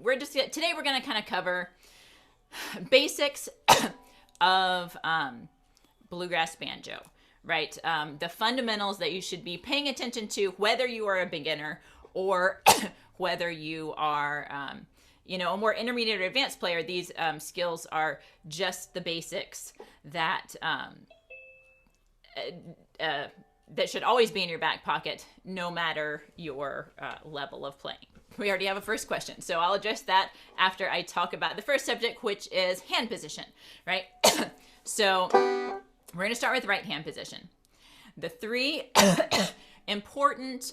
today we're going to kind of cover basics of bluegrass banjo, right? The fundamentals that you should be paying attention to, whether you are a beginner or whether you are, a more intermediate or advanced player. These skills are just the basics that that should always be in your back pocket, no matter your level of playing. We already have a first question, so I'll address that after I talk about the first subject, which is hand position, right? So we're going to start with right hand position. The three important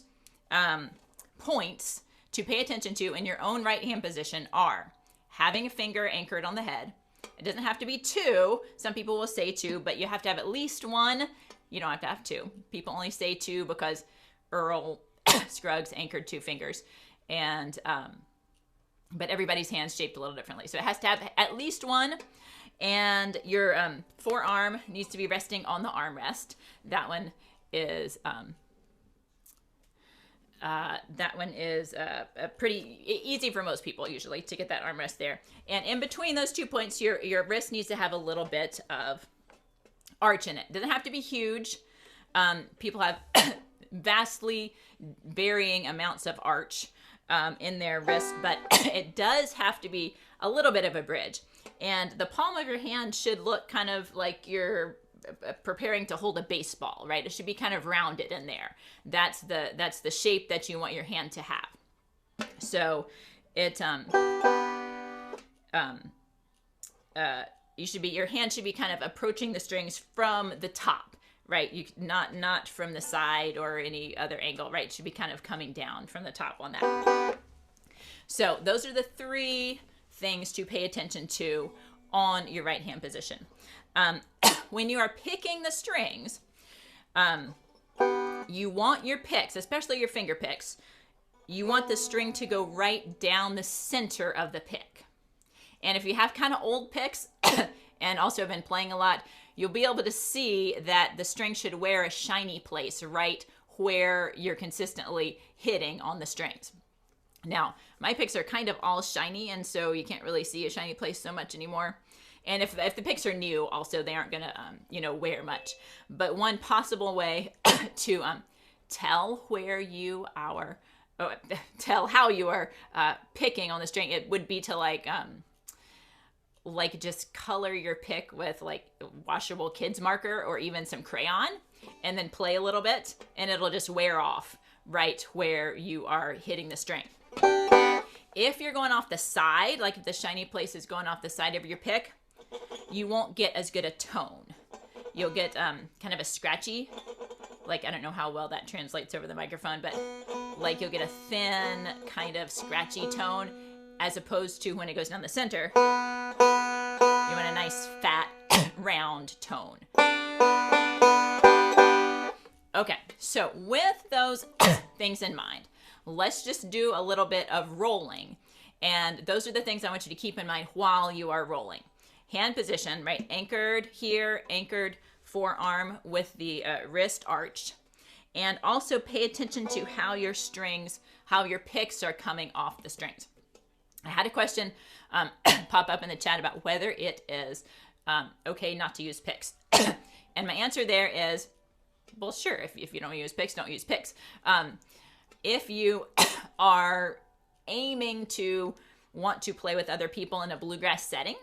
points to pay attention to in your own right hand position are having a finger anchored on the head. It doesn't have to be two. Some people will say two, but you have to have at least one. You don't have to have two. People only say two because Earl Scruggs anchored two fingers. And but everybody's hand's shaped a little differently. So it has to have at least one. And your forearm needs to be resting on the armrest. That one is pretty easy for most people usually to get that armrest there. And in between those 2 points, your wrist needs to have a little bit of arch in it. It doesn't have to be huge. People have vastly varying amounts of arch in their wrist, but it does have to be a little bit of a bridge. And the palm of your hand should look kind of like you're preparing to hold a baseball, right? It should be kind of rounded in there. That's the shape that you want your hand to have. So it your hand should be kind of approaching the strings from the top, right? You not from the side or any other angle, right? It should be kind of coming down from the top on that. So those are the three things to pay attention to on your right hand position. When you are picking the strings, you want your picks, especially your finger picks, you want the string to go right down the center of the pick. And if you have kind of old picks and also have been playing a lot, you'll be able to see that the string should wear a shiny place right where you're consistently hitting on the strings. Now, my picks are kind of all shiny, and so you can't really see a shiny place so much anymore. And if the picks are new, also, they aren't going to, wear much. But one possible way to tell tell how you are picking on the string, it would be to like just color your pick with like washable kids marker or even some crayon, and then play a little bit, and it'll just wear off right where you are hitting the string. If you're going off the side, like if the shiny place is going off the side of your pick, you won't get as good a tone. You'll get kind of a scratchy, like I don't know how well that translates over the microphone, but like you'll get a thin kind of scratchy tone, as opposed to when it goes down the center, you want a nice fat round tone. Okay, so with those things in mind, let's just do a little bit of rolling. And those are the things I want you to keep in mind while you are rolling. Hand position, right? Anchored here, anchored forearm with the wrist arched. And also pay attention to how your picks are coming off the strings. I had a question pop up in the chat about whether it is okay not to use picks. And my answer there is, well, sure, if you don't use picks, don't use picks. If you are aiming to want to play with other people in a bluegrass setting,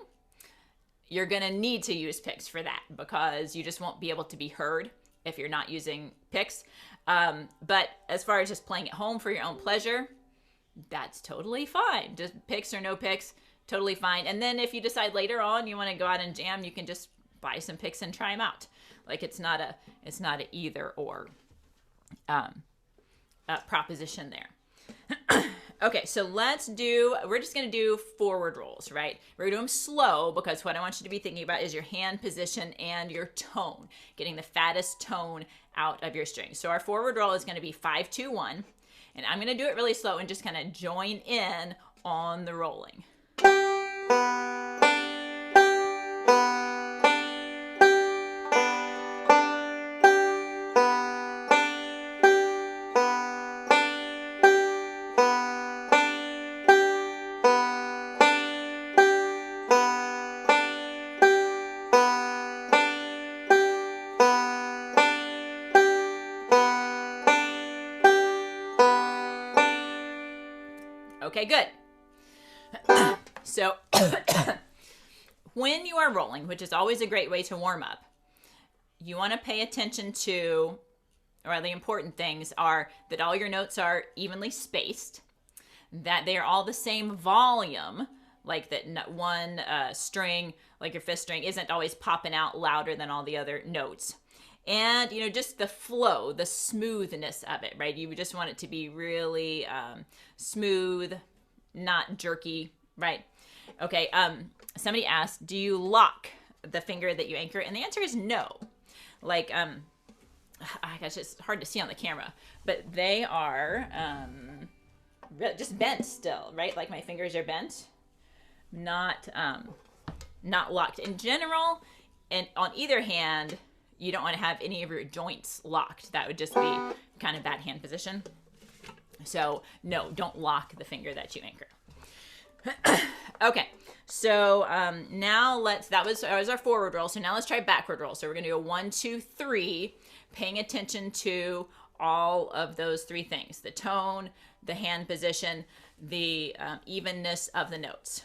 you're going to need to use picks for that, because you just won't be able to be heard if you're not using picks. But as far as just playing at home for your own pleasure, that's totally fine. Just picks or no picks, totally fine. And then if you decide later on you want to go out and jam, you can just buy some picks and try them out. Like it's not a either or proposition there. Okay, so we're just going to do forward rolls, right? We're going to do them slow, because what I want you to be thinking about is your hand position and your tone, getting the fattest tone out of your string. So our forward roll is going to be 5-2-1, and I'm going to do it really slow and just kind of join in on the rolling. So when you are rolling, which is always a great way to warm up, you want to pay attention to, or the important things are that all your notes are evenly spaced, that they are all the same volume, like that one string, like your fifth string, isn't always popping out louder than all the other notes. And, you know, just the flow, the smoothness of it, right? You just want it to be really smooth, not jerky, right? Okay, somebody asked, do you lock the finger that you anchor? And the answer is no. Like, I guess it's hard to see on the camera, but they are just bent still, right? Like my fingers are bent, not locked. In general, and on either hand, you don't want to have any of your joints locked. That would just be kind of bad hand position. So no, don't lock the finger that you anchor. Okay, so now that was our forward roll. So now let's try backward roll. So we're gonna do a 1, 2, 3, paying attention to all of those three things: the tone, the hand position, the evenness of the notes.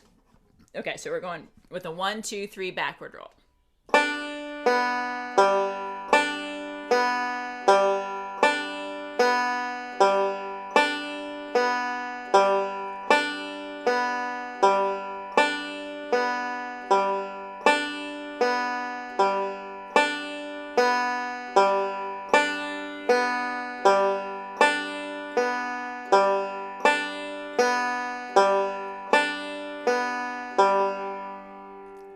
Okay, so we're going with a 1, 2, 3 backward roll.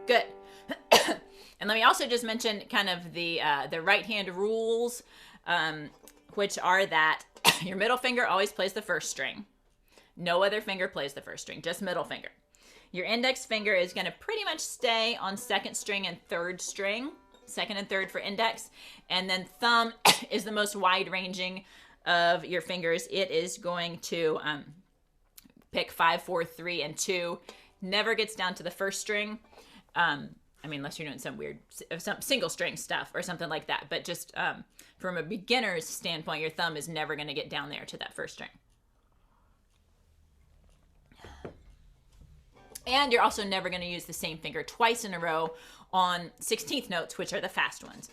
Good. And let me also just mention kind of the right hand rules, which are that your middle finger always plays the first string. No other finger plays the first string, just middle finger. Your index finger is going to pretty much stay on second string and third string, second and third for index. And then thumb is the most wide ranging of your fingers. It is going to pick 5, 4, 3, and 2. Never gets down to the first string. I mean, unless you're doing some single string stuff or something like that. But just from a beginner's standpoint, your thumb is never going to get down there to that first string. And you're also never going to use the same finger twice in a row on 16th notes, which are the fast ones.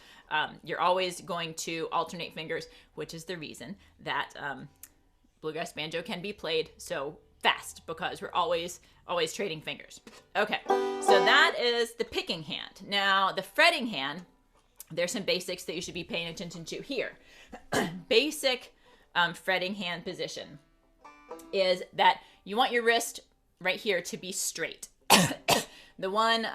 You're always going to alternate fingers, which is the reason that bluegrass banjo can be played so fast, because we're always trading fingers. Okay, so that is the picking hand. Now, the fretting hand, there's some basics that you should be paying attention to here. Basic fretting hand position is that you want your wrist right here to be straight. The one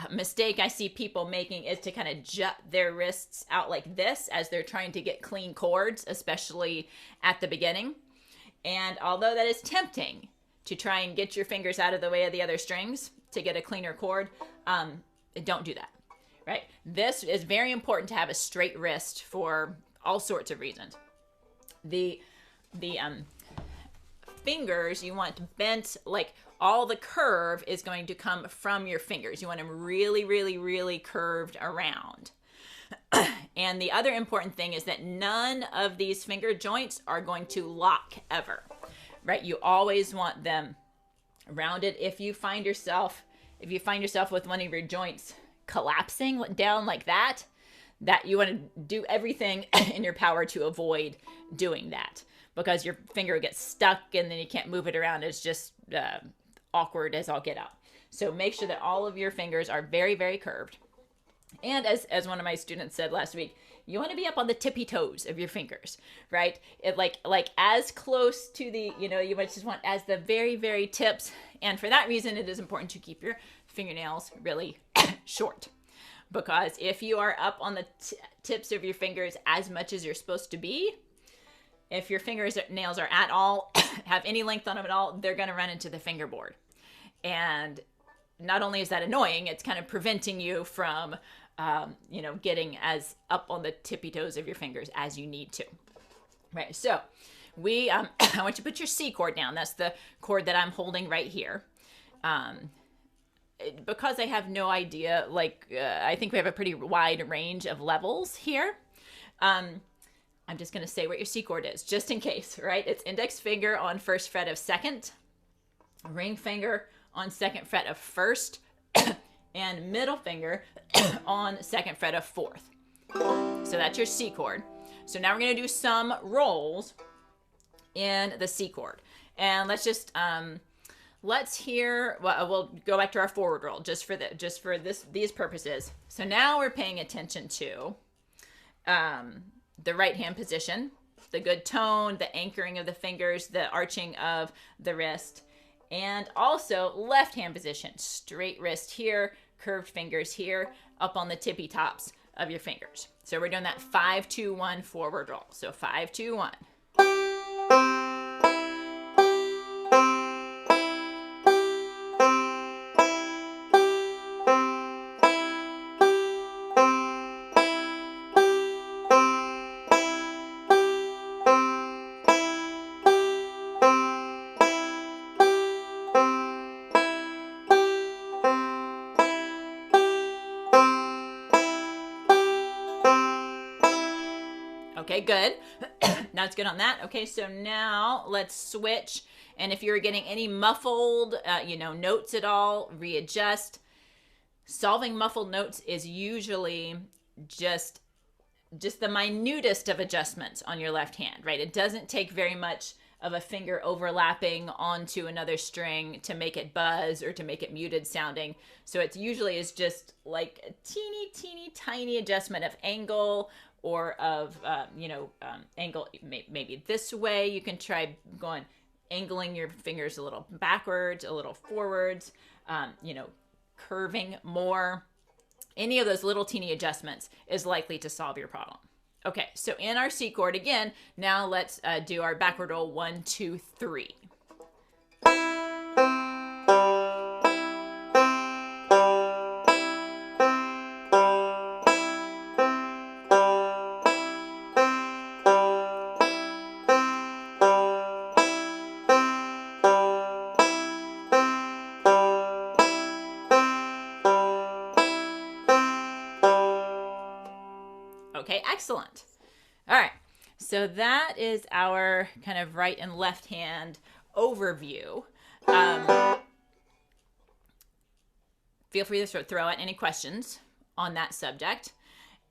mistake I see people making is to kind of jut their wrists out like this as they're trying to get clean chords, especially at the beginning. And although that is tempting to try and get your fingers out of the way of the other strings to get a cleaner chord, don't do that, right? This is very important to have a straight wrist for all sorts of reasons. The fingers you want bent, like all the curve is going to come from your fingers. You want them really, really, really curved around. And the other important thing is that none of these finger joints are going to lock ever, right? You always want them rounded. If you find yourself with one of your joints collapsing down like that you want to do everything in your power to avoid doing that, because your finger gets stuck and then you can't move it around. It's just awkward as all get out. So make sure that all of your fingers are very, very curved. And as one of my students said last week, you want to be up on the tippy toes of your fingers, right? It like as close to the, you might just want as the very, very tips. And for that reason, it is important to keep your fingernails really short, because if you are up on the tips of your fingers as much as you're supposed to be, if your nails are at all, have any length on them at all, they're going to run into the fingerboard. And not only is that annoying, it's kind of preventing you from, getting as up on the tippy toes of your fingers as you need to. Right. So I want you to put your C chord down. That's the chord that I'm holding right here. Because I have no idea, I think we have a pretty wide range of levels here. I'm just going to say what your C chord is, just in case, right? It's index finger on first fret of second, ring finger on 2nd fret of 1st, and middle finger on 2nd fret of 4th. So that's your C chord. So now we're going to do some rolls in the C chord. And let's just let's hear. Well, we'll go back to our forward roll just for these purposes. So now we're paying attention to the right hand position, the good tone, the anchoring of the fingers, the arching of the wrist, and also left hand position, straight wrist here, curved fingers here, up on the tippy tops of your fingers. So we're doing that 5-2-1 forward roll. So 5-2-1. Okay, good. Now it's good on that. Okay, so now let's switch. And if you're getting any muffled, notes at all, readjust. Solving muffled notes is usually just the minutest of adjustments on your left hand, right? It doesn't take very much of a finger overlapping onto another string to make it buzz or to make it muted sounding. So it usually is just like a teeny tiny adjustment of angle, or of, angle, maybe this way. You can try angling your fingers a little backwards, a little forwards, curving more. Any of those little teeny adjustments is likely to solve your problem. Okay, so in our C chord again, now let's do our backward roll 1, 2, 3. Okay, excellent. All right, so that is our kind of right and left hand overview. Feel free to throw out any questions on that subject.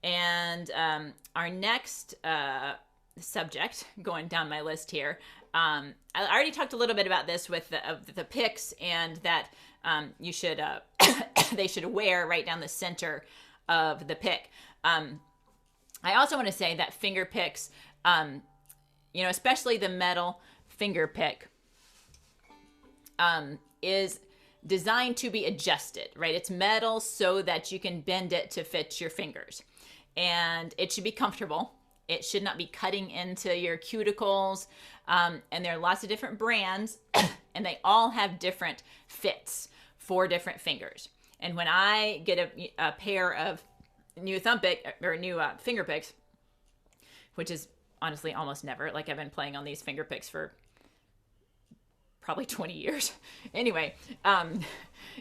And our next subject, going down my list here, I already talked a little bit about this with the picks, and that you should they should wear right down the center of the pick. I also want to say that finger picks, especially the metal finger pick, is designed to be adjusted, right? It's metal so that you can bend it to fit your fingers. And it should be comfortable. It should not be cutting into your cuticles. And there are lots of different brands, and they all have different fits for different fingers. And when I get a pair of new thumb pick or new finger picks, which is honestly almost never, like I've been playing on these finger picks for probably 20 years. Anyway,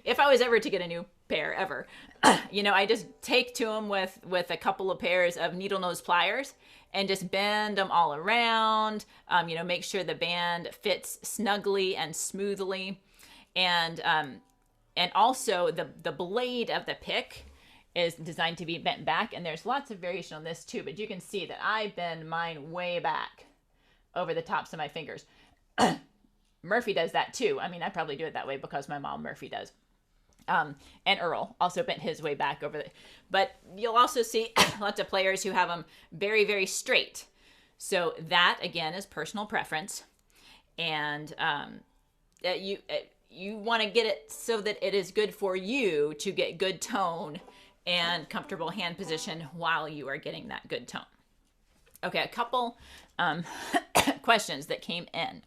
if I was ever to get a new pair ever, I just take to them with a couple of pairs of needle nose pliers and just bend them all around, make sure the band fits snugly and smoothly. And also the blade of the pick is designed to be bent back, and there's lots of variation on this too, but you can see that I bend mine way back over the tops of my fingers. Murphy does that too. I mean, I probably do it that way because my mom Murphy does. And Earl also bent his way back over but you'll also see lots of players who have them very, very straight. So that again is personal preference, and you want to get it so that it is good for you to get good tone and comfortable hand position while you are getting that good tone. Okay, a couple questions that came in.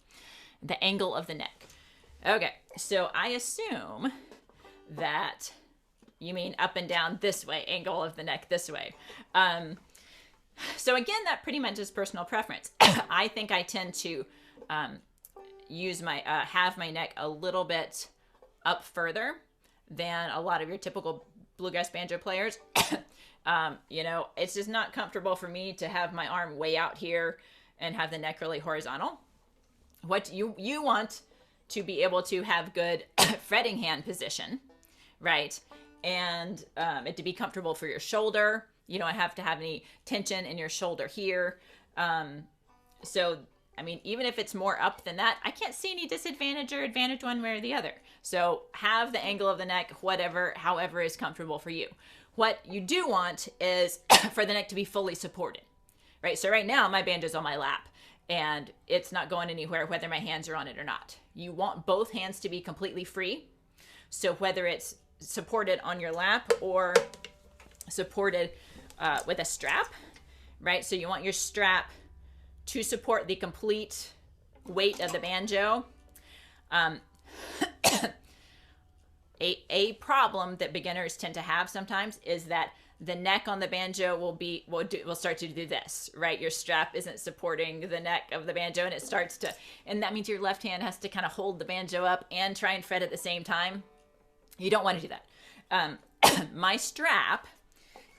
The angle of the neck. Okay, so I assume that you mean up and down this way, angle of the neck this way. So again, that pretty much is personal preference. I think I tend to use have my neck a little bit up further than a lot of your typical bluegrass banjo players. It's just not comfortable for me to have my arm way out here and have the neck really horizontal. What you want to be able to have good fretting hand position, right? And it to be comfortable for your shoulder. You don't have to have any tension in your shoulder here. So, I mean, even if it's more up than that, I can't see any disadvantage or advantage one way or the other. So have the angle of the neck, however is comfortable for you. What you do want is for the neck to be fully supported, right? So right now my banjo's on my lap and it's not going anywhere whether my hands are on it or not. You want both hands to be completely free. So whether it's supported on your lap or supported with a strap, right? So you want your strap to support the complete weight of the banjo. A problem that beginners tend to have sometimes is that the neck on the banjo will start to do this, right? Your strap isn't supporting the neck of the banjo and it starts to, and that means your left hand has to kind of hold the banjo up and try and fret at the same time. You don't want to do that. My strap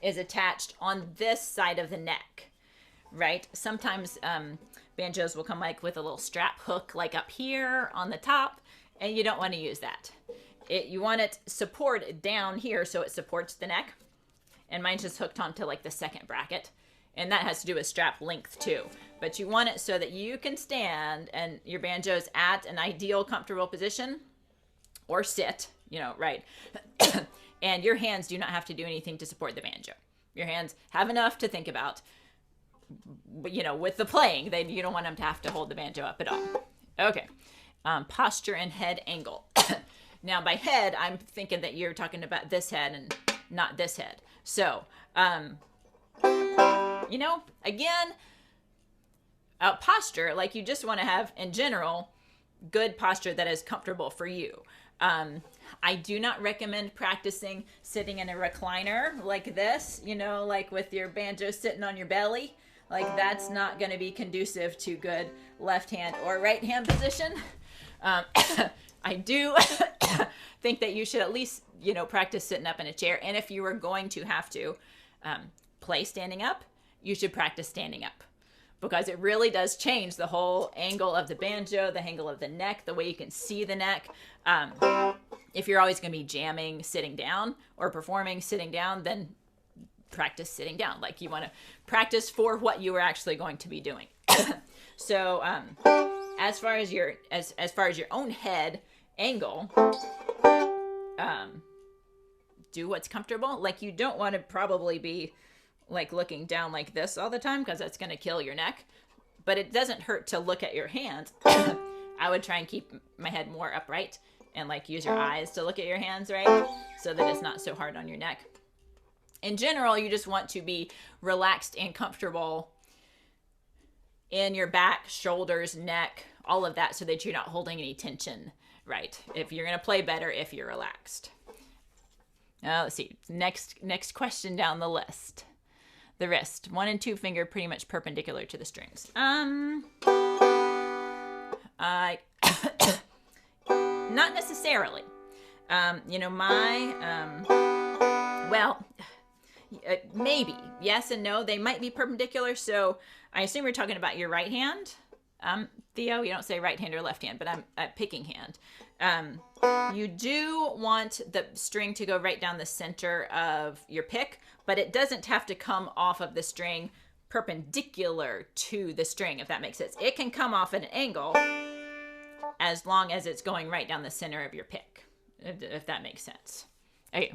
is attached on this side of the neck, right? Sometimes banjos will come like with a little strap hook like up here on the top, and you don't want to use that. You want it supported down here so it supports the neck. And mine's just hooked onto like the second bracket. And that has to do with strap length too. But you want it so that you can stand and your banjo's at an ideal comfortable position or sit, right? And your hands do not have to do anything to support the banjo. Your hands have enough to think about, with the playing. You don't want them to have to hold the banjo up at all. Okay. Posture and head angle. Now by head, I'm thinking that you're talking about this head and not this head. So, again, posture, like you just want to have in general, good posture that is comfortable for you. I do not recommend practicing sitting in a recliner like this, like with your banjo sitting on your belly. Like that's not going to be conducive to good left hand or right hand position. I do think that you should at least, practice sitting up in a chair. And if you are going to have to play standing up, you should practice standing up because it really does change the whole angle of the banjo, the angle of the neck, the way you can see the neck. If you're always going to be jamming sitting down or performing sitting down, then practice sitting down. Like you want to practice for what you are actually going to be doing. So as far as your own head angle, do what's comfortable. Like you don't want to probably be like looking down like this all the time because that's going to kill your neck, but it doesn't hurt to look at your hands. I would try and keep my head more upright and like use your eyes to look at your hands, right? So that it's not so hard on your neck. In general, you just want to be relaxed and comfortable in your back, shoulders, neck, all of that so that you're not holding any tension, right? If you're going to play better if you're relaxed. Now, let's see. Next question down the list. The wrist. 1 and 2 finger pretty much perpendicular to the strings. Not necessarily. Maybe. Yes and no. They might be perpendicular. So I assume you're talking about your right hand. Theo, you don't say right hand or left hand, but I'm picking hand. You do want the string to go right down the center of your pick, but it doesn't have to come off of the string perpendicular to the string, if that makes sense. It can come off at an angle as long as it's going right down the center of your pick, if that makes sense. Okay.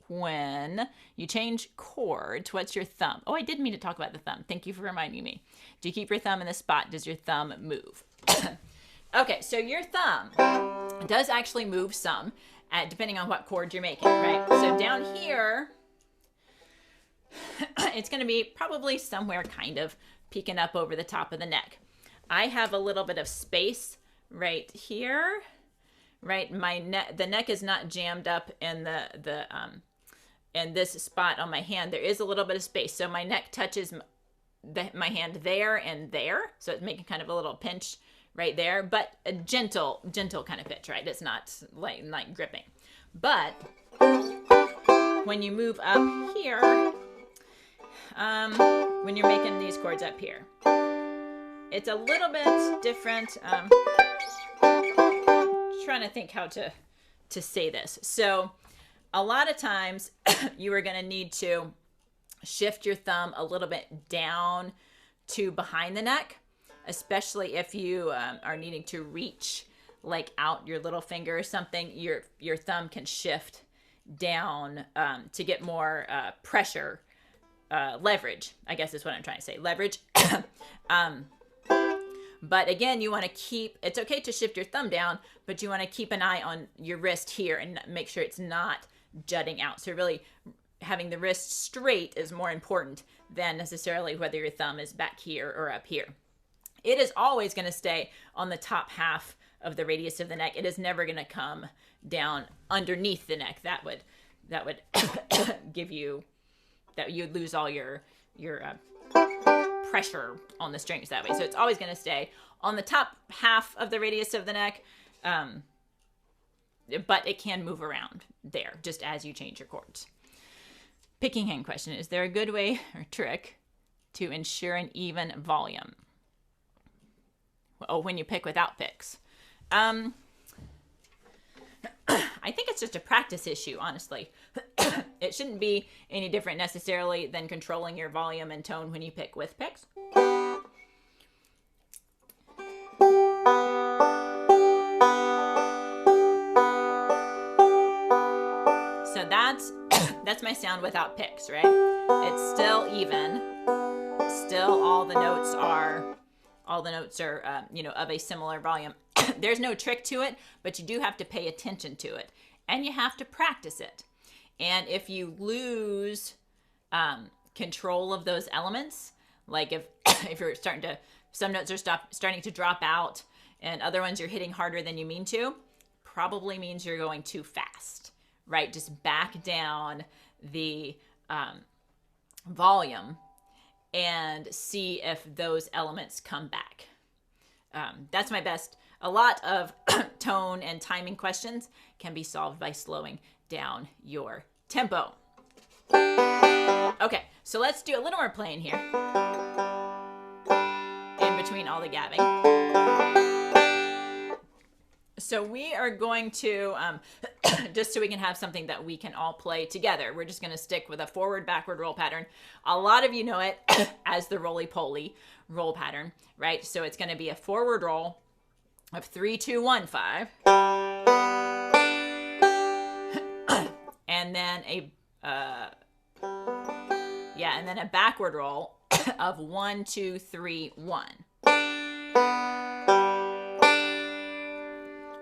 When you change chords, what's your thumb? Oh, I did mean to talk about the thumb. Thank you for reminding me. Do you keep your thumb in the spot? Does your thumb move? Okay, so your thumb does actually move some, depending on what chord you're making, right? So down here, it's going to be probably somewhere kind of peeking up over the top of the neck. I have a little bit of space right here, right? The neck is not jammed up in in this spot on my hand. There is a little bit of space, so my neck touches my hand there and there, so it's making kind of a little pinch right there, but a gentle kind of pitch, right? It's not like gripping. But when you move up here, when you're making these chords up here, it's a little bit different. trying to think how to say this. So a lot of times you are going to need to shift your thumb a little bit down to behind the neck, especially if you are needing to reach like out your little finger or something. Your thumb can shift down to get more pressure, leverage, I guess is what I'm trying to say, leverage. But again, you want to keep, it's okay to shift your thumb down, but you want to keep an eye on your wrist here and make sure it's not jutting out. So really having the wrist straight is more important than necessarily whether your thumb is back here or up here. It is always going to stay on the top half of the radius of the neck. It is never going to come down underneath the neck. That would give you, that you'd lose all your pressure on the strings that way. So it's always going to stay on the top half of the radius of the neck, but it can move around there just as you change your chords. Picking hand question. Is there a good way or trick to ensure an even volume? Oh, when you pick without picks. I think it's just a practice issue, honestly. It shouldn't be any different necessarily than controlling your volume and tone when you pick with picks. So that's my sound without picks, right? It's still even. Still all the notes are of a similar volume. There's no trick to it, but you do have to pay attention to it, and you have to practice it. And if you lose control of those elements, like if you're some notes are starting to drop out, and other ones you're hitting harder than you mean to, probably means you're going too fast, right? Just back down the volume and see if those elements come back. That's my best. A lot of tone and timing questions can be solved by slowing down your tempo. Okay, so let's do a little more playing here in between all the gabbing. So we are going to, just so we can have something that we can all play together, we're just going to stick with a forward-backward roll pattern. A lot of you know it as the roly-poly roll pattern, right? So it's going to be a forward roll of 3, 2, 1, 5. And then a backward roll of 1, 2, 3, 1.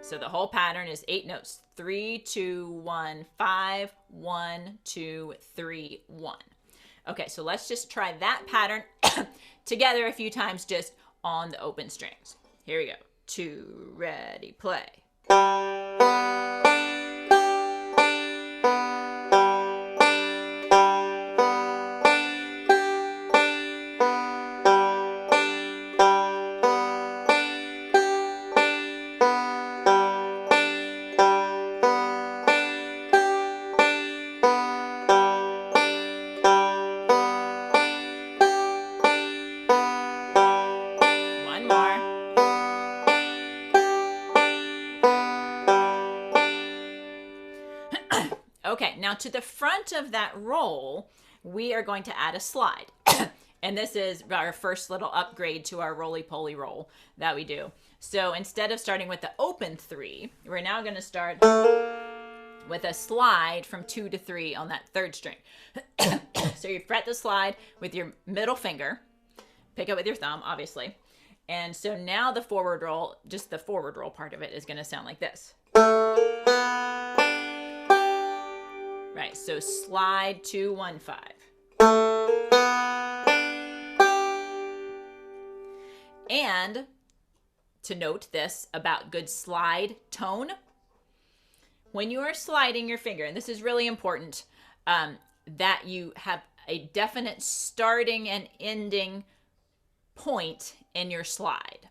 So the whole pattern is 8 notes. 3, 2, 1, 5, 1, 2, 3, 1. Okay, so let's just try that pattern together a few times just on the open strings. Here we go. 2, ready, play. Okay, now to the front of that roll, we are going to add a slide. And this is our first little upgrade to our roly-poly roll that we do. So instead of starting with the open 3, we're now going to start with a slide from 2 to 3 on that third string. So you fret the slide with your middle finger, pick up with your thumb, obviously. And so now the forward roll, just the forward roll part of it is going to sound like this. Right, so slide 2, 1, 5. And to note this about good slide tone, when you are sliding your finger, and this is really important, that you have a definite starting and ending point in your slide.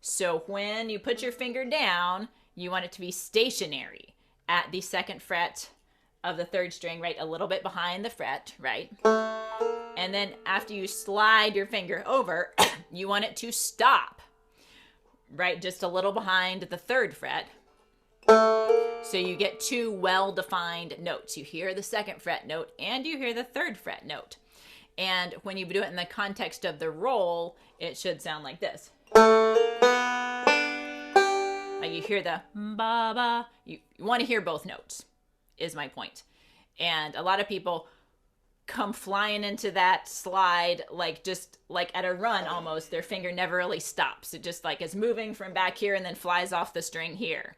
So when you put your finger down, you want it to be stationary at the 2nd fret of the 3rd string, right? A little bit behind the fret, right? And then after you slide your finger over, you want it to stop, right? Just a little behind the 3rd fret. So you get two well-defined notes. You hear the 2nd fret note and you hear the 3rd fret note. And when you do it in the context of the roll, it should sound like this. Like you hear the ba ba. You want to hear both notes, is my point. And a lot of people come flying into that slide like just like at a run almost. Their finger never really stops. It just like is moving from back here and then flies off the string here.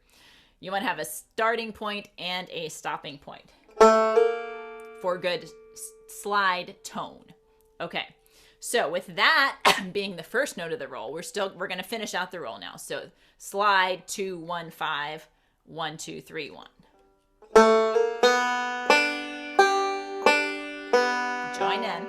You want to have a starting point and a stopping point for good slide tone. Okay, so with that being the first note of the roll, we're going to finish out the roll now. So slide 2 1 5 1 2 3 1. Join in.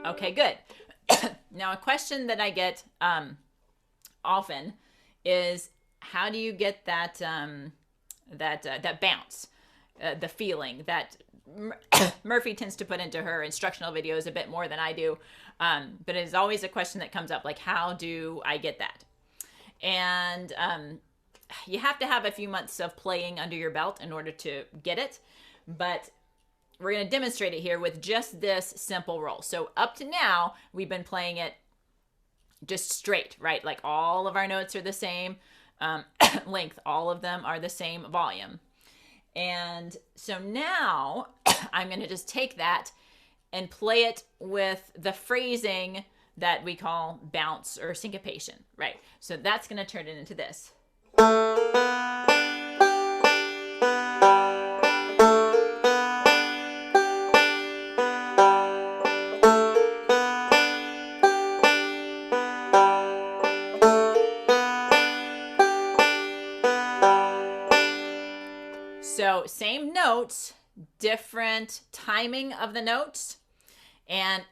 Okay, good. Now, a question that I get often is, how do you get that that bounce, the feeling that Murphy tends to put into her instructional videos a bit more than I do, but it is always a question that comes up, like, how do I get that? And you have to have a few months of playing under your belt in order to get it, but we're going to demonstrate it here with just this simple roll. So up to now, we've been playing it just straight, right? Like all of our notes are the same length. All of them are the same volume. And so now I'm going to just take that and play it with the phrasing that we call bounce or syncopation, right? So that's going to turn it into this. So same notes, different timing of the notes, and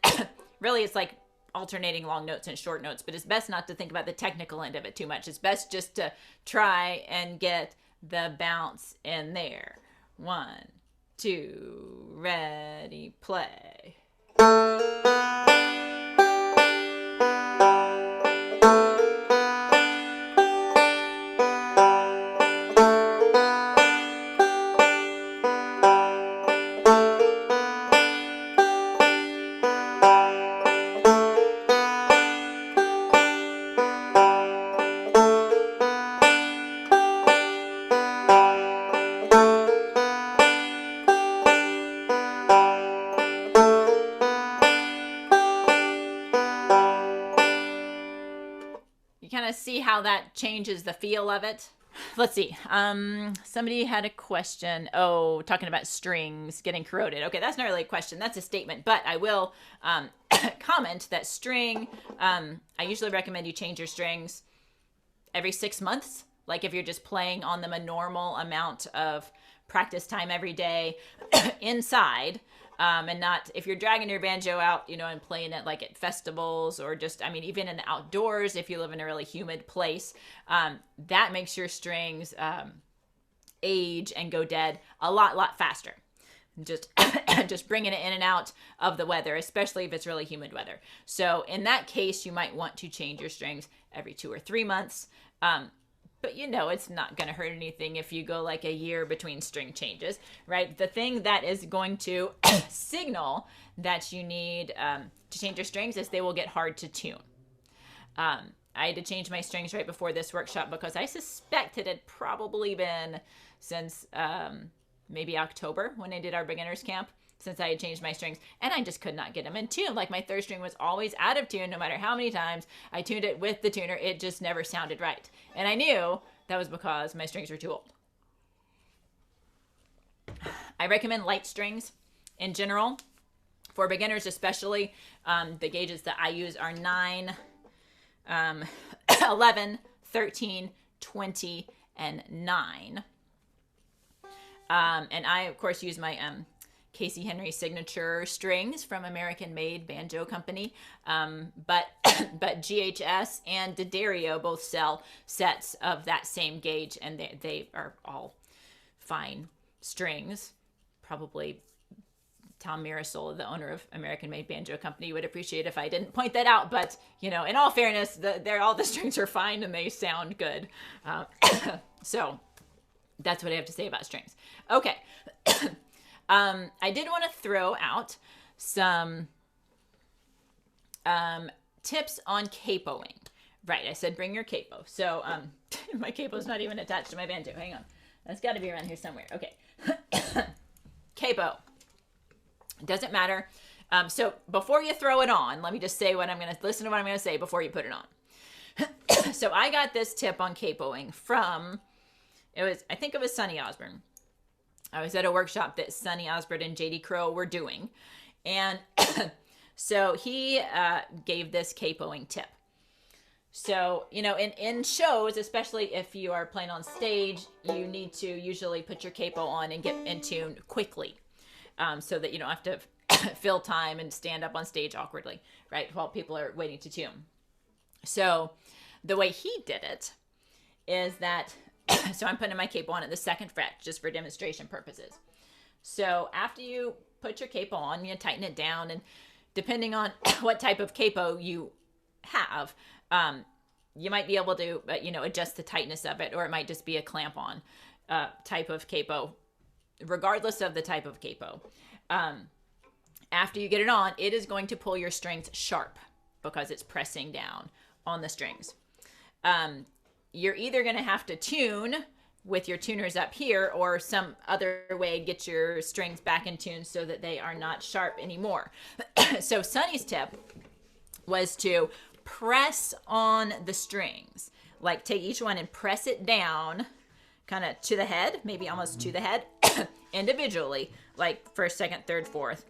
really it's like alternating long notes and short notes, but it's best not to think about the technical end of it too much. It's best just to try and get the bounce in there. 1, 2, ready, play. You kind of see how that changes the feel of it. Let's see. Somebody had a question. Oh, talking about strings getting corroded. Okay, that's not really a question. That's a statement. But I will comment that string, I usually recommend you change your strings every 6 months. Like if you're just playing on them a normal amount of practice time every day inside. And not if you're dragging your banjo out, you know, and playing it like at festivals or just, I mean, even in the outdoors, if you live in a really humid place, that makes your strings age and go dead a lot faster. Just bringing it in and out of the weather, especially if it's really humid weather. So in that case, you might want to change your strings every 2 or 3 months. But you know, it's not going to hurt anything if you go like a year between string changes, right? The thing that is going to signal that you need to change your strings is they will get hard to tune. I had to change my strings right before this workshop because I suspect it had probably been since maybe October when I did our beginners camp, since I had changed my strings, and I just could not get them in tune. Like my 3rd string was always out of tune no matter how many times I tuned it with the tuner. It just never sounded right. And I knew that was because my strings were too old. I recommend light strings in general. For beginners especially, the gauges that I use are 9, 11, 13, 20, and 9. And I, of course, use my Casey Henry signature strings from American Made Banjo Company. But GHS and D'Addario both sell sets of that same gauge, and they are all fine strings. Probably Tom Mirasol, the owner of American Made Banjo Company, would appreciate if I didn't point that out. But, you know, in all fairness, all the strings are fine and they sound good. So that's what I have to say about strings. Okay. I did want to throw out some tips on capoing. Right, I said bring your capo. So my capo's not even attached to my banjo. Hang on. That's got to be around here somewhere. Okay. Capo. Doesn't matter. So before you throw it on, let me just say listen to what I'm going to say before you put it on. So I got this tip on capoing from, I think it was Sonny Osborne. I was at a workshop that Sonny Osborne and JD Crow were doing. And so he gave this capoing tip. So, you know, in shows, especially if you are playing on stage, you need to usually put your capo on and get in tune quickly, so that you don't have to fill time and stand up on stage awkwardly, right, while people are waiting to tune. So the way he did it is that, so I'm putting my capo on at the 2nd fret just for demonstration purposes. So after you put your capo on, you tighten it down, and depending on what type of capo you have, you might be able to, adjust the tightness of it, or it might just be a clamp-on type of capo, regardless of the type of capo. After you get it on, it is going to pull your strings sharp because it's pressing down on the strings. You're either going to have to tune with your tuners up here, or some other way get your strings back in tune so that they are not sharp anymore. So Sonny's tip was to press on the strings, like take each one and press it down kind of to the head, maybe almost to the head, individually, like 1st, 2nd, 3rd, 4th.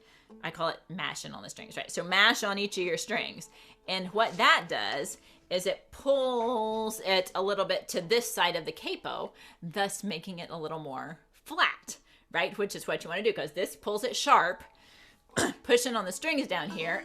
I call it mashing on the strings, right? So mash on each of your strings. And what that does is it pulls it a little bit to this side of the capo, thus making it a little more flat, right? Which is what you want to do, because this pulls it sharp. Pushing on the strings down here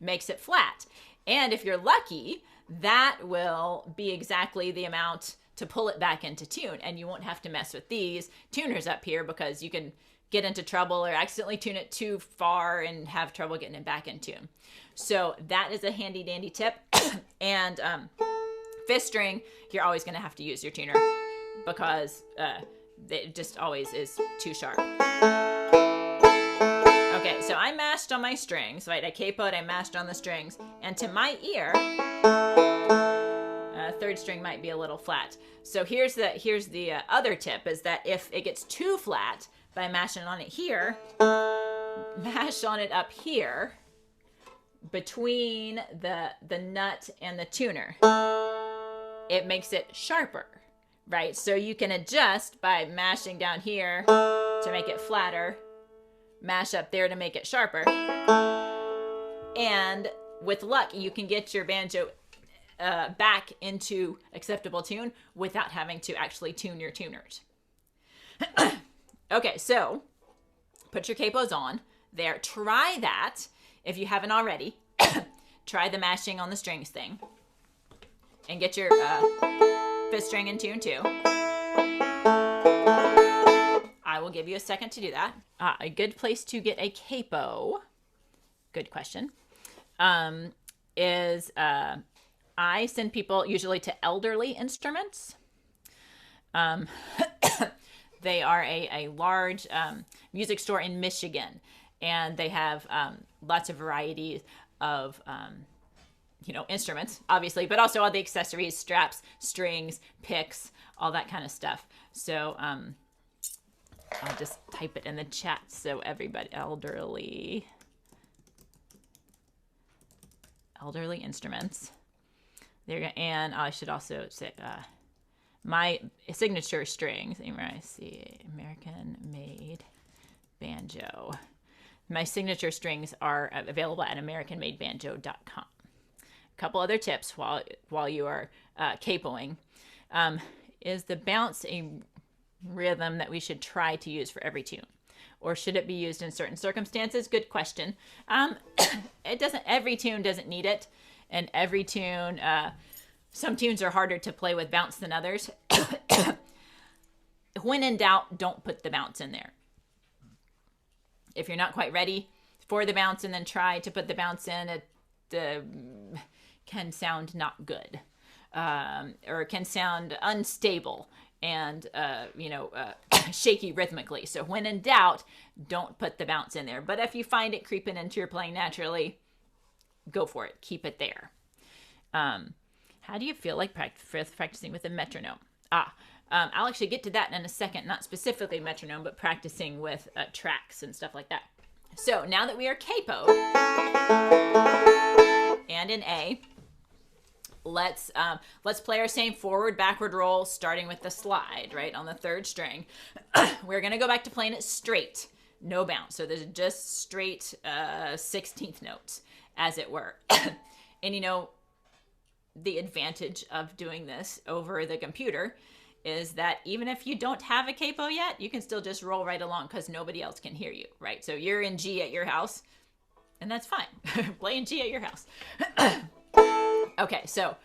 makes it flat. And if you're lucky, that will be exactly the amount to pull it back into tune. And you won't have to mess with these tuners up here, because you can get into trouble or accidentally tune it too far and have trouble getting it back in tune. So that is a handy dandy tip. And 5th string, you're always going to have to use your tuner, because it just always is too sharp. Okay, so I mashed on my strings, right? I capoed, I mashed on the strings, and to my ear, 3rd string might be a little flat. So here's the other tip, is that if it gets too flat, by mashing on it here, mash on it up here between the nut and the tuner. It makes it sharper, right? So you can adjust by mashing down here to make it flatter, mash up there to make it sharper, and with luck you can get your banjo back into acceptable tune without having to actually tune your tuners. Okay, so put your capos on there. Try that if you haven't already. Try the mashing on the strings thing, and get your 5th string in tune too. I will give you a second to do that. A good place to get a capo, good question, is I send people usually to Elderly Instruments. They are a large music store in Michigan, and they have lots of varieties of instruments, obviously, but also all the accessories, straps, strings, picks, all that kind of stuff. So I'll just type it in the chat so everybody, Elderly Instruments. There you go. And I should also say my signature strings. I see American Made Banjo. My signature strings are available at AmericanMadeBanjo.com. A couple other tips while you are capoing. Is the bounce a rhythm that we should try to use for every tune? Or should it be used in certain circumstances? Good question. Every tune doesn't need it. And every tune, some tunes are harder to play with bounce than others. When in doubt, don't put the bounce in there. If you're not quite ready for the bounce and then try to put the bounce in, it can sound not good. Or it can sound unstable and shaky rhythmically. So when in doubt, don't put the bounce in there. But if you find it creeping into your playing naturally, go for it. Keep it there. How do you feel like practicing with a metronome? I'll actually get to that in a second. Not specifically metronome, but practicing with tracks and stuff like that. So now that we are capoed and in A, let's play our same forward backward roll starting with the slide right on the third string. We're gonna go back to playing it straight, no bounce. So there's just straight 16th notes, as it were. And the advantage of doing this over the computer is that even if you don't have a capo yet, you can still just roll right along because nobody else can hear you, right? So you're in G at your house, and that's fine. Play in G at your house. Okay, so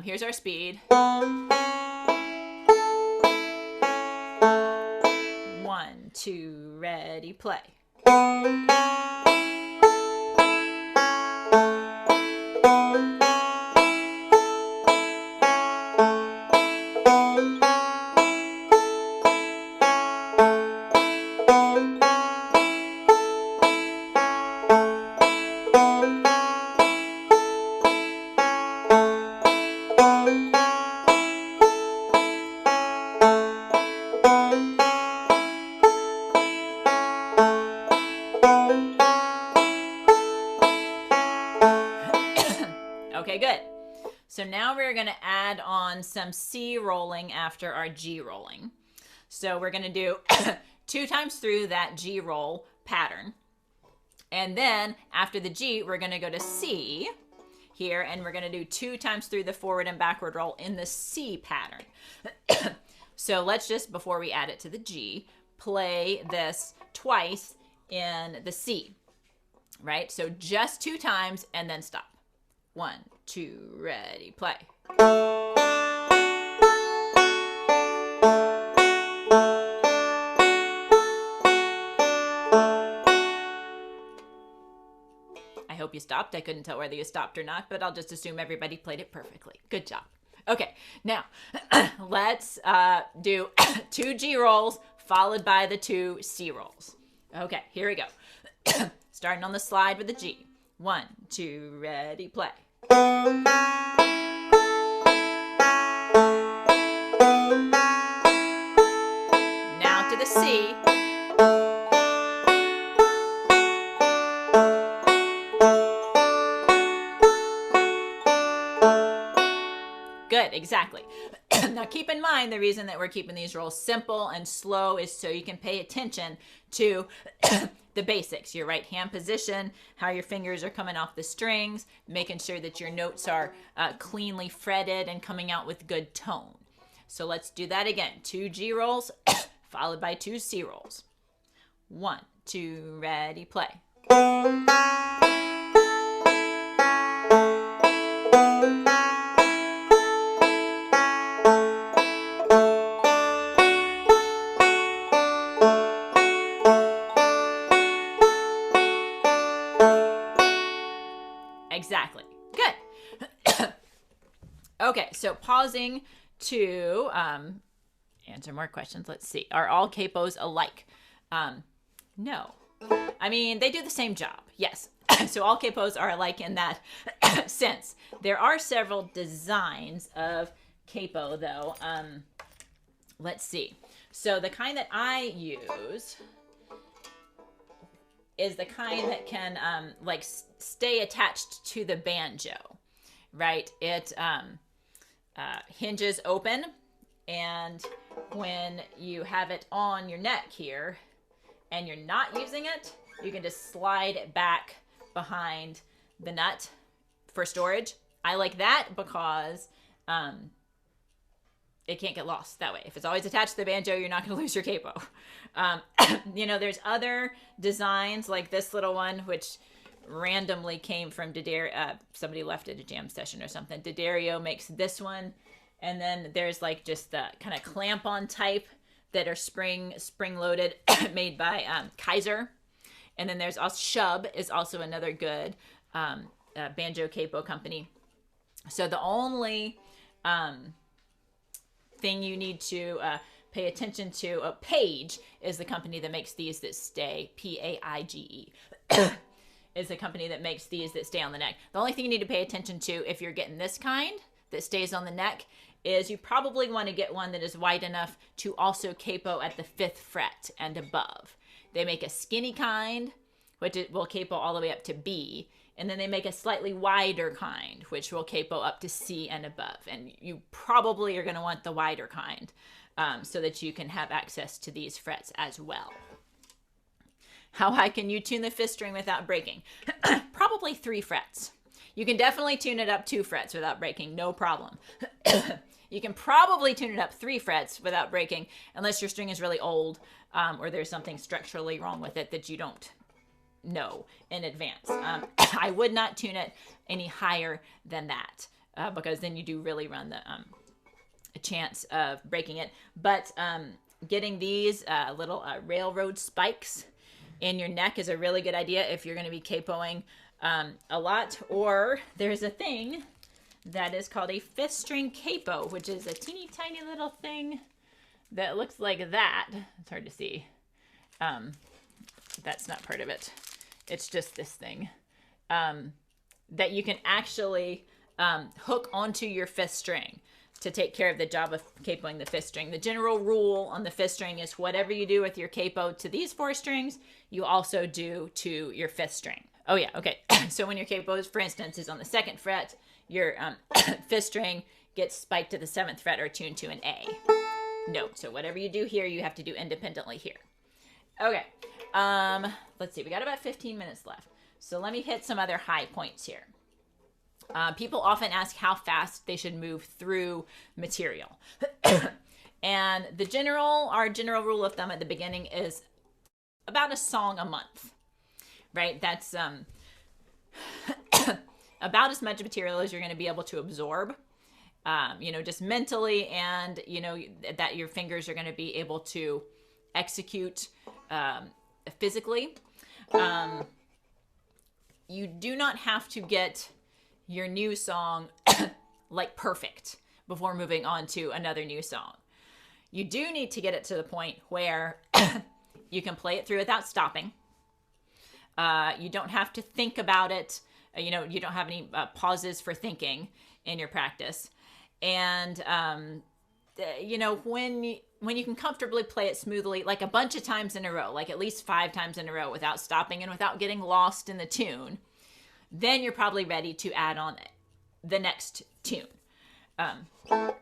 here's our speed. 1, 2, ready, play. Okay, good. So now we're going to add on some C rolling after our G rolling. So we're going to do 2 times through that G roll pattern. And then after the G, we're going to go to C here, and we're going to do 2 times through the forward and backward roll in the C pattern. So let's just, before we add it to the G, play this twice in the C, right? So just 2 times and then stop. 1, 2, ready, play. I hope you stopped. I couldn't tell whether you stopped or not, but I'll just assume everybody played it perfectly. Good job. Okay, now let's do 2 G rolls followed by the 2 C rolls. Okay, here we go. Starting on the slide with the G. 1, 2, ready, play. Now to the C. Good, exactly. Now keep in mind the reason that we're keeping these rolls simple and slow is so you can pay attention to the basics, your right hand position, how your fingers are coming off the strings, making sure that your notes are cleanly fretted and coming out with good tone. So let's do that again. 2 G rolls followed by 2 C rolls. 1, 2, ready, play. Exactly. Good. Okay, so pausing to answer more questions. Let's see. Are all capos alike? No. I mean, they do the same job. Yes. So all capos are alike in that sense. There are several designs of capo, though. Let's see. So the kind that I use is the kind that can stay attached to the banjo, right? It hinges open, and when you have it on your neck here and you're not using it, you can just slide it back behind the nut for storage. I like that because it can't get lost that way. If it's always attached to the banjo, you're not going to lose your capo. There's other designs like this little one, which randomly came from D'Addario. Somebody left at a jam session or something. D'Addario makes this one. And then there's like just the kind of clamp-on type that are spring-loaded made by Kaiser. And then there's also Shub is also another good banjo capo company. So the only thing you need to pay attention to, Page is the company that makes these that stay, Paige, is the company that makes these that stay on the neck. The only thing you need to pay attention to if you're getting this kind that stays on the neck is you probably want to get one that is wide enough to also capo at the 5th fret and above. They make a skinny kind, which it will capo all the way up to B, and then they make a slightly wider kind, which will capo up to C and above. And you probably are going to want the wider kind so that you can have access to these frets as well. How high can you tune the 5th string without breaking? Probably 3 frets. You can definitely tune it up 2 frets without breaking, no problem. You can probably tune it up 3 frets without breaking, unless your string is really old or there's something structurally wrong with it that you don't know in advance. I would not tune it any higher than that because then you do really run the a chance of breaking it. But getting these little railroad spikes in your neck is a really good idea if you're going to be capoing a lot. Or there's a thing that is called a 5th string capo, which is a teeny tiny little thing that looks like that. It's hard to see. That's not part of it. It's just this thing that you can actually hook onto your 5th string to take care of the job of capoing the 5th string. The general rule on the 5th string is whatever you do with your capo to these 4 strings, you also do to your 5th string. Oh yeah, okay. So when your capo, for instance, is on the 2nd fret, your 5th string gets spiked to the 7th fret or tuned to an A note. So whatever you do here, you have to do independently here. Okay, let's see. We got about 15 minutes left. So let me hit some other high points here. People often ask how fast they should move through material. And our general rule of thumb at the beginning is about a song a month, right? That's about as much material as you're going to be able to absorb, just mentally, and, that your fingers are going to be able to execute physically. You do not have to get your new song like perfect before moving on to another new song. You do need to get it to the point where you can play it through without stopping. You don't have to think about it. You don't have any pauses for thinking in your practice. And, when you can comfortably play it smoothly, like a bunch of times in a row, like at least 5 times in a row without stopping and without getting lost in the tune, then you're probably ready to add on the next tune. It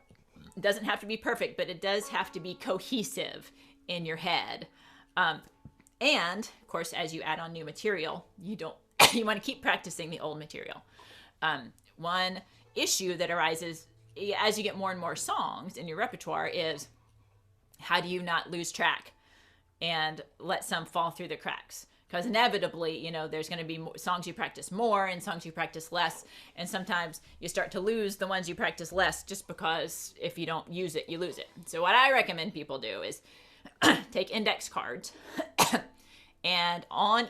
doesn't have to be perfect, but it does have to be cohesive in your head. And of course, as you add on new material, you want to keep practicing the old material. One issue that arises as you get more and more songs in your repertoire is, how do you not lose track and let some fall through the cracks? Because inevitably, there's going to be songs you practice more and songs you practice less. And sometimes you start to lose the ones you practice less just because if you don't use it, you lose it. So what I recommend people do is take index cards and on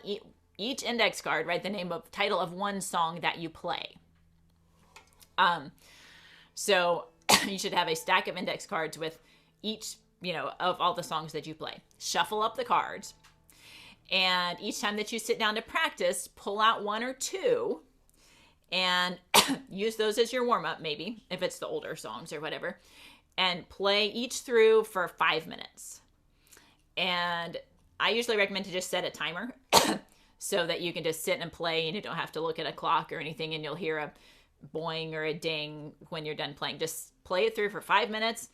each index card, write the title of one song that you play. So you should have a stack of index cards with each, of all the songs that you play. Shuffle up the cards. And each time that you sit down to practice, pull out 1 or 2 and use those as your warm-up, maybe, if it's the older songs or whatever, and play each through for 5 minutes. And I usually recommend to just set a timer so that you can just sit and play and you don't have to look at a clock or anything and you'll hear a boing or a ding when you're done playing. Just play it through for 5 minutes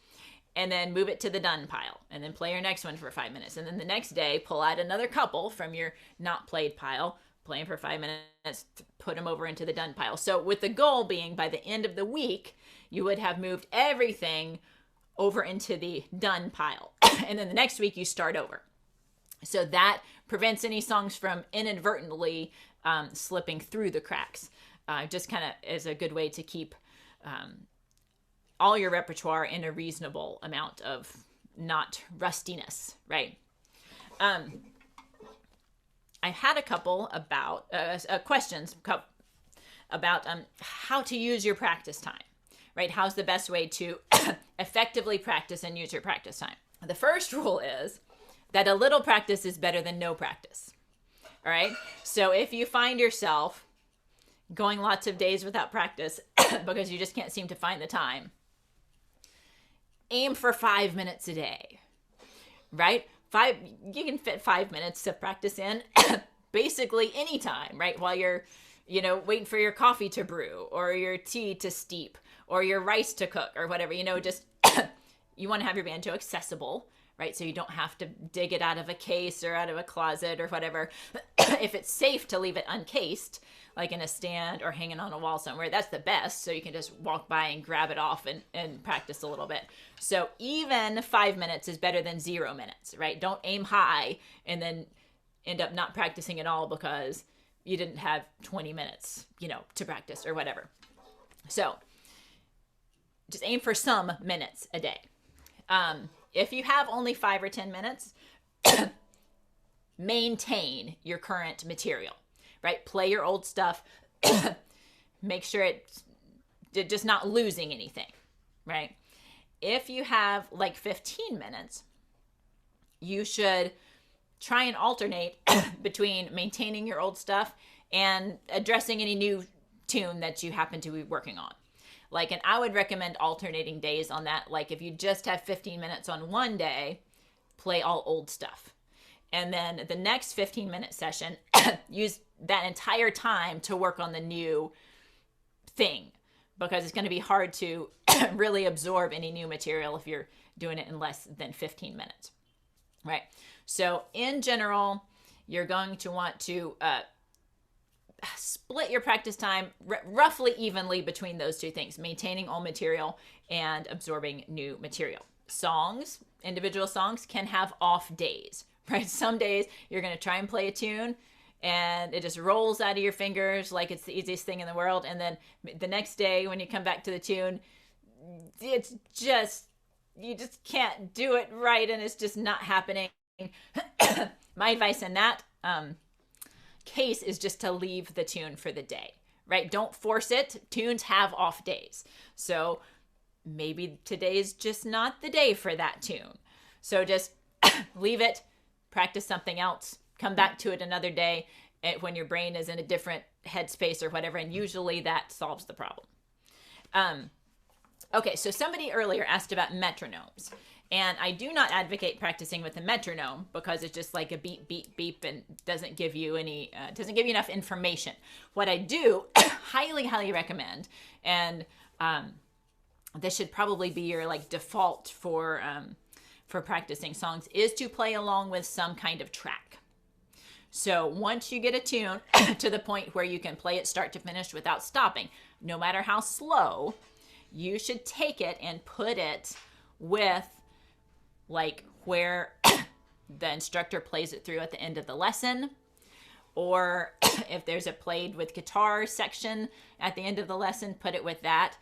and then move it to the done pile, and then play your next one for 5 minutes. And then the next day, pull out another couple from your not played pile, play them for 5 minutes, put them over into the done pile. So with the goal being by the end of the week, you would have moved everything over into the done pile. And then the next week you start over. So that prevents any songs from inadvertently slipping through the cracks. Just kind of is a good way to keep all your repertoire in a reasonable amount of not rustiness, right? I had a couple about questions about how to use your practice time, right? How's the best way to effectively practice and use your practice time? The first rule is that a little practice is better than no practice, all right? So if you find yourself going lots of days without practice because you just can't seem to find the time, aim for 5 minutes a day, right? You can fit 5 minutes of practice in basically anytime, right? While you're, waiting for your coffee to brew or your tea to steep or your rice to cook or whatever, just you want to have your banjo accessible, right? So you don't have to dig it out of a case or out of a closet or whatever. If it's safe to leave it uncased, like in a stand or hanging on a wall somewhere, that's the best. So you can just walk by and grab it off and practice a little bit. So even 5 minutes is better than 0 minutes, right? Don't aim high and then end up not practicing at all because you didn't have 20 minutes, to practice or whatever. So just aim for some minutes a day. If you have only 5 or 10 minutes, maintain your current material, right? Play your old stuff. Make sure it's just not losing anything, right? If you have like 15 minutes, you should try and alternate between maintaining your old stuff and addressing any new tune that you happen to be working on. And I would recommend alternating days on that. Like if you just have 15 minutes on one day, play all old stuff. And then the next 15-minute session, use that entire time to work on the new thing, because it's going to be hard to really absorb any new material if you're doing it in less than 15 minutes, right? So in general, you're going to want to split your practice time roughly evenly between those two things, maintaining old material and absorbing new material. Individual songs can have off days, right? Some days you're going to try and play a tune and it just rolls out of your fingers like it's the easiest thing in the world. And then the next day when you come back to the tune, you just can't do it right and it's just not happening. My advice in that case is just to leave the tune for the day, right? Don't force it. Tunes have off days. So maybe today's just not the day for that tune. So just leave it, practice something else, come back to it another day when your brain is in a different headspace or whatever, and usually that solves the problem. Okay, so somebody earlier asked about metronomes. And I do not advocate practicing with a metronome because it's just like a beep, beep, beep and doesn't give you enough information. What I do highly, highly recommend, and this should probably be your default for practicing songs, is to play along with some kind of track. So once you get a tune to the point where you can play it start to finish without stopping, no matter how slow, you should take it and put it with where the instructor plays it through at the end of the lesson, or if there's a played with guitar section at the end of the lesson, put it with that.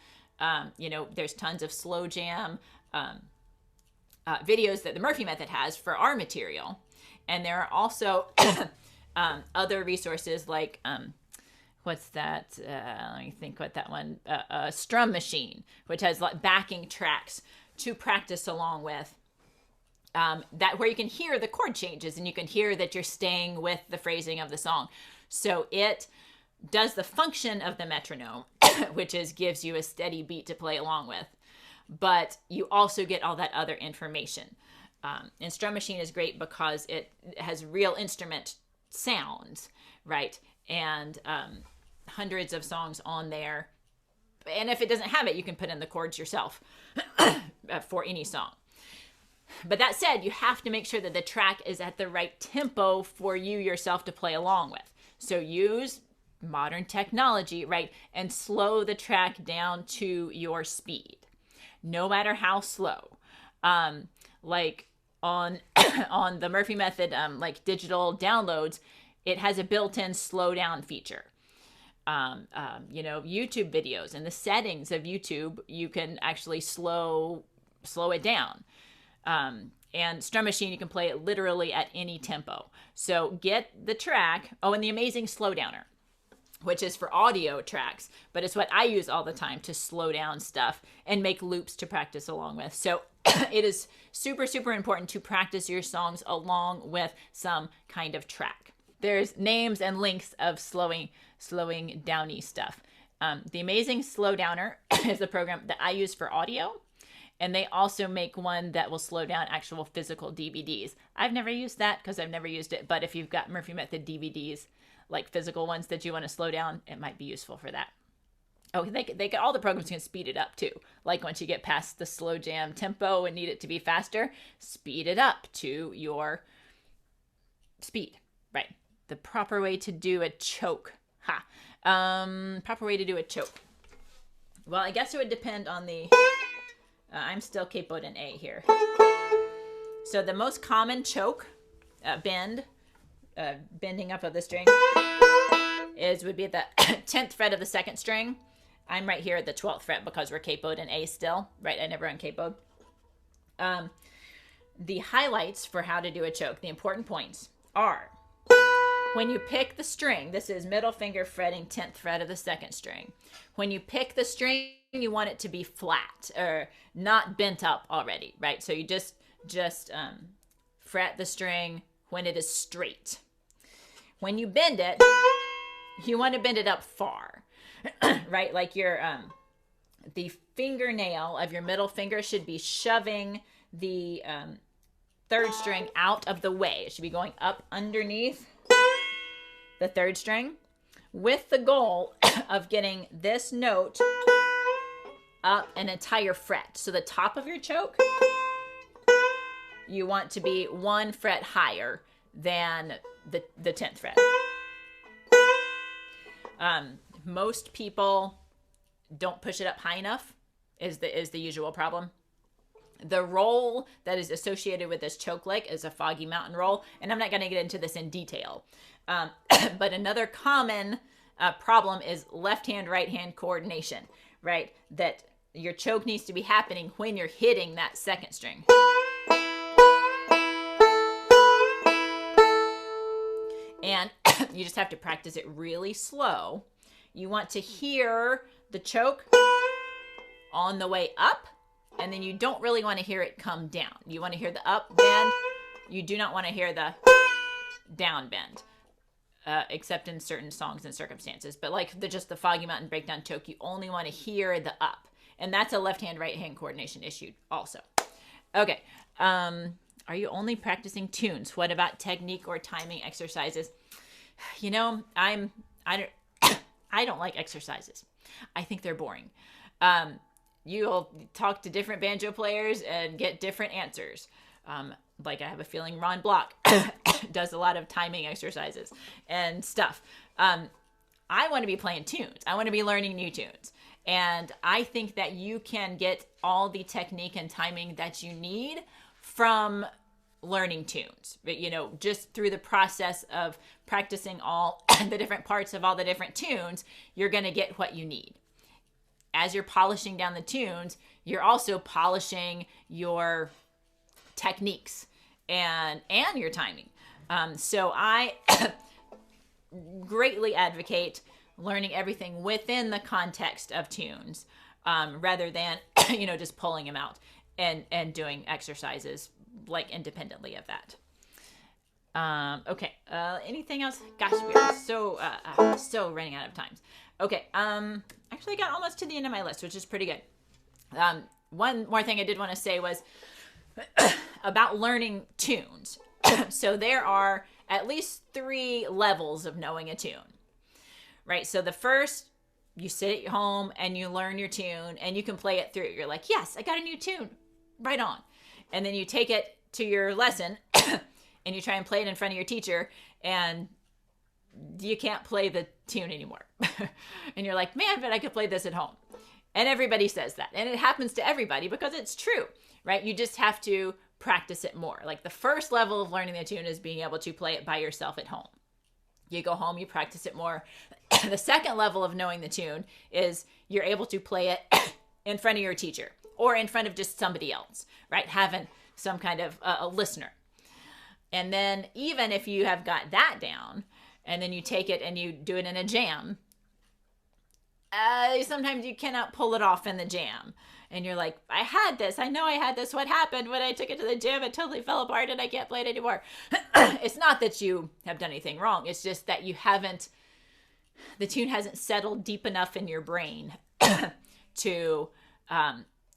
There's tons of slow jam videos that the Murphy Method has for our material. And there are also other resources what's that? Let me think what that one, Strum Machine, which has backing tracks to practice along with. That where you can hear the chord changes and you can hear that you're staying with the phrasing of the song. So it does the function of the metronome, which gives you a steady beat to play along with. But you also get all that other information. And Strum Machine is great because it has real instrument sounds, right? And hundreds of songs on there. And if it doesn't have it, you can put in the chords yourself for any song. But that said, you have to make sure that the track is at the right tempo for you yourself to play along with. So use modern technology, right? And slow the track down to your speed, no matter how slow. Like on on the Murphy Method, like digital downloads, it has a built-in slow down feature. YouTube videos, in the settings of YouTube, you can actually slow it down. And Strum Machine, you can play it literally at any tempo. So get the track. Oh, and the amazing slowdowner, which is for audio tracks, but it's what I use all the time to slow down stuff and make loops to practice along with. So it is super, super important to practice your songs along with some kind of track. There's names and links of slowing downy stuff. The Amazing Slowdowner is a program that I use for audio, and they also make one that will slow down actual physical DVDs. I've never used that because I've never used it, but if you've got Murphy Method DVDs, like physical ones that you want to slow down, it might be useful for that. Oh, all the programs can speed it up too. Like once you get past the slow jam tempo and need it to be faster, speed it up to your speed. Right. The proper way to do a choke. Proper way to do a choke. Well, I guess it would depend on the... I'm still capoed in A here. So the most common choke, bending up of the string, would be at the 10th fret of the 2nd string. I'm right here at the 12th fret because we're capoed in A still. Right, I never uncapoed. The highlights for how to do a choke, the important points, are when you pick the string, this is middle finger fretting 10th fret of the 2nd string. When you pick the string, you want it to be flat or not bent up already, right? So you just fret the string when it is straight. When you bend it, you want to bend it up far, right? Like your the fingernail of your middle finger should be shoving the 3rd string out of the way. It should be going up underneath the 3rd string with the goal of getting this note up an entire fret. So the top of your choke, you want to be 1 fret higher than the 10th fret. Most people don't push it up high enough is the usual problem. The roll that is associated with this choke lick is a Foggy Mountain roll, and I'm not going to get into this in detail. But another common problem is left hand, right hand coordination, right? That your choke needs to be happening when you're hitting that 2nd string. And you just have to practice it really slow. You want to hear the choke on the way up, and then you don't really want to hear it come down. You want to hear the up bend. You do not want to hear the down bend, except in certain songs and circumstances. But like just the Foggy Mountain Breakdown choke, you only want to hear the up. And that's a left hand, right hand coordination issue also. Okay. Are you only practicing tunes? What about technique or timing exercises? You know, I don't like exercises. I think they're boring. You'll talk to different banjo players and get different answers. Like I have a feeling Ron Block does a lot of timing exercises and stuff. I want to be playing tunes. I want to be learning new tunes. And I think that you can get all the technique and timing that you need from learning tunes. But, you know, just through the process of practicing all the different parts of all the different tunes, you're going to get what you need. As you're polishing down the tunes, you're also polishing your techniques and your timing. So I greatly advocate learning everything within the context of tunes, rather than, you know, just pulling them out and doing exercises like independently of that. Okay. Anything else? Gosh, we are so running out of time. Okay. Actually, I got almost to the end of my list, which is pretty good. One more thing I did want to say was about learning tunes. So there are at least 3 levels of knowing a tune, right? So the first, you sit at home and you learn your tune and you can play it through. You're like, yes, I got a new tune. Right on. And then you take it to your lesson and you try and play it in front of your teacher and you can't play the tune anymore. And you're like, man, but I could play this at home. And everybody says that. And it happens to everybody because it's true, right? You just have to practice it more. Like the first level of learning the tune is being able to play it by yourself at home. You go home, you practice it more. The second level of knowing the tune is you're able to play it in front of your teacher or in front of just somebody else, right? Having some kind of a listener. And then even if you have got that down and then you take it and you do it in a jam, sometimes you cannot pull it off in the jam. And you're like, I had this. I know I had this. What happened when I took it to the jam? It totally fell apart and I can't play it anymore. It's not that you have done anything wrong. It's just that you haven't, the tune hasn't settled deep enough in your brain to,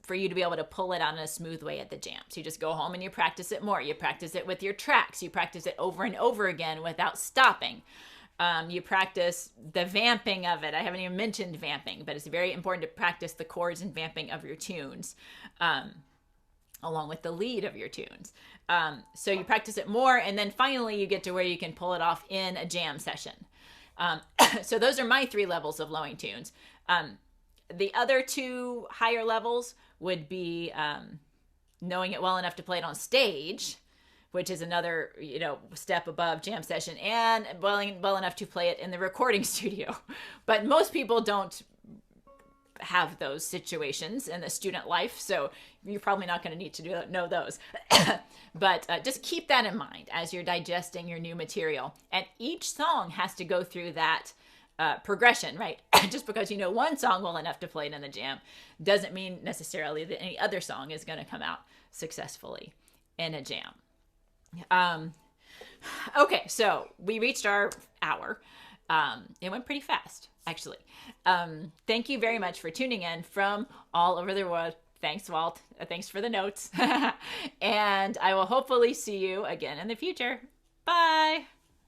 for you to be able to pull it on a smooth way at the jam. So you just go home and you practice it more. You practice it with your tracks. You practice it over and over again without stopping. You practice the vamping of it. I haven't even mentioned vamping, but it's very important to practice the chords and vamping of your tunes, along with the lead of your tunes. So you practice it more, and then finally you get to where you can pull it off in a jam session. So those are my 3 levels of knowing tunes. The other 2 higher levels would be knowing it well enough to play it on stage, which is another, step above jam session, and well enough to play it in the recording studio. But most people don't have those situations in the student life, so you're probably not going to need to know those. But just keep that in mind as you're digesting your new material. And each song has to go through that progression, right? Just because you know one song well enough to play it in the jam doesn't mean necessarily that any other song is going to come out successfully in a jam. Okay, so we reached our hour. It went pretty fast, actually. Thank you very much for tuning in from all over the world. Thanks, Walt. Thanks for the notes. And I will hopefully see you again in the future. Bye.